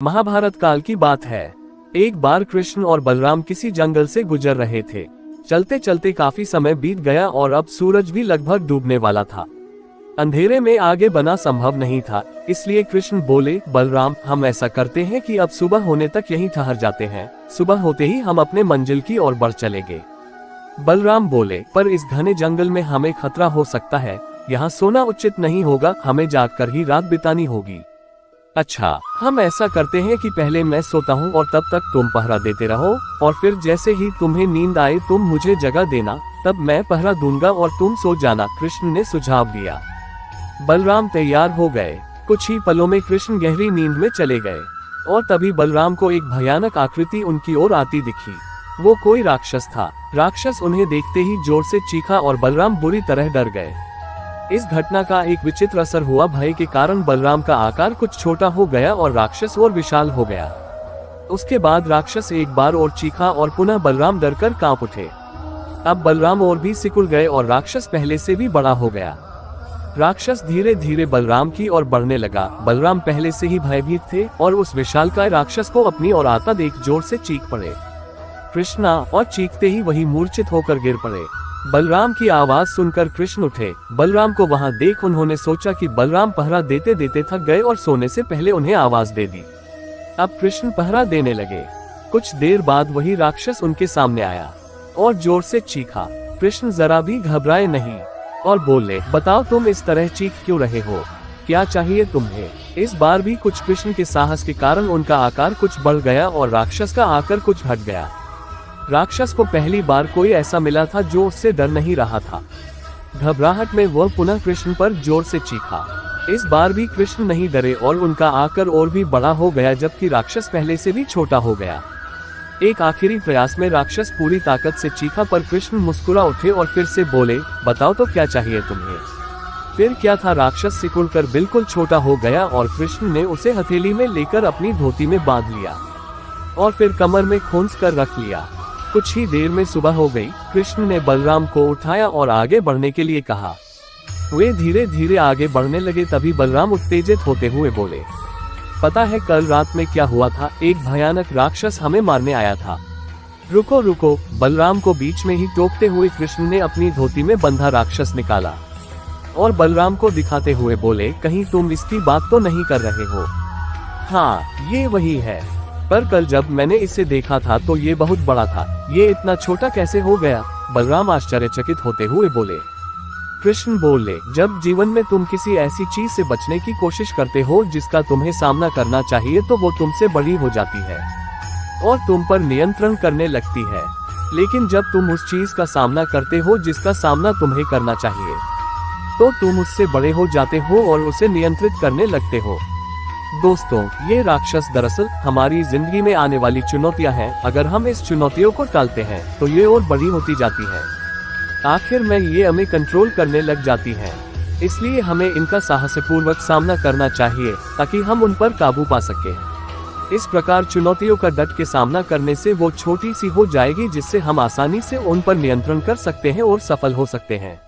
महाभारत काल की बात है। एक बार कृष्ण और बलराम किसी जंगल से गुजर रहे थे। चलते चलते काफी समय बीत गया और अब सूरज भी लगभग डूबने वाला था। अंधेरे में आगे बढ़ना संभव नहीं था, इसलिए कृष्ण बोले, बलराम, हम ऐसा करते हैं कि अब सुबह होने तक यहीं ठहर जाते हैं। सुबह होते ही हम अपने मंजिल की ओर बढ़ चलेंगे। बलराम बोले, पर इस घने जंगल में हमें खतरा हो सकता है, यहाँ सोना उचित नहीं होगा, हमें जागकर ही रात बितानी होगी। अच्छा, हम ऐसा करते हैं कि पहले मैं सोता हूँ और तब तक तुम पहरा देते रहो, और फिर जैसे ही तुम्हें नींद आए तुम मुझे जगा देना, तब मैं पहरा दूंगा और तुम सो जाना। कृष्ण ने सुझाव दिया। बलराम तैयार हो गए। कुछ ही पलों में कृष्ण गहरी नींद में चले गए और तभी बलराम को एक भयानक आकृति उनकी ओर आती दिखी। वो कोई राक्षस था। राक्षस उन्हें देखते ही जोर से चीखा और बलराम बुरी तरह डर गए। इस घटना का एक विचित्र असर हुआ। भय के कारण बलराम का आकार कुछ छोटा हो गया और राक्षस और विशाल हो गया। उसके बाद राक्षस एक बार और चीखा और पुनः बलराम डरकर कांप उठे। अब बलराम और भी सिकुड़ गए और राक्षस पहले से भी बड़ा हो गया। राक्षस धीरे धीरे बलराम की ओर बढ़ने लगा। बलराम पहले से ही भयभीत थे और उस विशालकाय राक्षस को अपनी ओर आता देख जोर से चीख पड़े। कृष्णा, और चीखते ही वही मूर्छित होकर गिर पड़े। बलराम की आवाज सुनकर कृष्ण उठे। बलराम को वहां देख उन्होंने सोचा कि बलराम पहरा देते देते थक गए और सोने से पहले उन्हें आवाज दे दी। अब कृष्ण पहरा देने लगे। कुछ देर बाद वही राक्षस उनके सामने आया और जोर से चीखा। कृष्ण जरा भी घबराए नहीं और बोले, बताओ तुम इस तरह चीख क्यों रहे हो, क्या चाहिए तुम्हें? इस बार भी कुछ कृष्ण के साहस के कारण उनका आकार कुछ बढ़ गया और राक्षस का आकार कुछ घट गया। राक्षस को पहली बार कोई ऐसा मिला था जो उससे डर नहीं रहा था। घबराहट में वह पुनः कृष्ण पर जोर से चीखा। इस बार भी कृष्ण नहीं डरे और उनका आकार और भी बड़ा हो गया, जबकि राक्षस पहले से भी छोटा हो गया। एक आखिरी प्रयास में राक्षस पूरी ताकत से चीखा, पर कृष्ण मुस्कुरा उठे और फिर से बोले, बताओ तो क्या चाहिए तुम्हें? फिर क्या था, राक्षस सिकुड़कर बिल्कुल छोटा हो गया और कृष्ण ने उसे हथेली में लेकर अपनी धोती में बांध लिया और फिर कमर में खोंस कर रख लिया। कुछ ही देर में सुबह हो गई। कृष्ण ने बलराम को उठाया और आगे बढ़ने के लिए कहा। वे धीरे धीरे आगे बढ़ने लगे। तभी बलराम उत्तेजित होते हुए बोले, पता है कल रात में क्या हुआ था? एक भयानक राक्षस हमें मारने आया था। रुको रुको, बलराम को बीच में ही टोकते हुए कृष्ण ने अपनी धोती में बंधा राक्षस निकाला और बलराम को दिखाते हुए बोले, कहीं तुम इसकी बात तो नहीं कर रहे हो? हाँ, ये वही है, पर कल जब मैंने इसे देखा था तो ये बहुत बड़ा था, ये इतना छोटा कैसे हो गया? बलराम आश्चर्यचकित होते हुए बोले। कृष्ण बोले, जब जीवन में तुम किसी ऐसी चीज से बचने की कोशिश करते हो जिसका तुम्हें सामना करना चाहिए, तो वो तुमसे बड़ी हो जाती है और तुम पर नियंत्रण करने लगती है। लेकिन जब तुम उस चीज का सामना करते हो जिसका सामना तुम्हें करना चाहिए, तो तुम उससे बड़े हो जाते हो और उसे नियंत्रित करने लगते हो। दोस्तों, ये राक्षस दरअसल हमारी जिंदगी में आने वाली चुनौतियां हैं। अगर हम इस चुनौतियों को टालते हैं तो ये और बड़ी होती जाती है। आखिर में ये हमें कंट्रोल करने लग जाती है। इसलिए हमें इनका साहसपूर्वक सामना करना चाहिए ताकि हम उन पर काबू पा सकें। इस प्रकार चुनौतियों का डट के सामना करने से वो छोटी सी हो जाएगी, जिससे हम आसानी से उन पर नियंत्रण कर सकते हैं और सफल हो सकते हैं।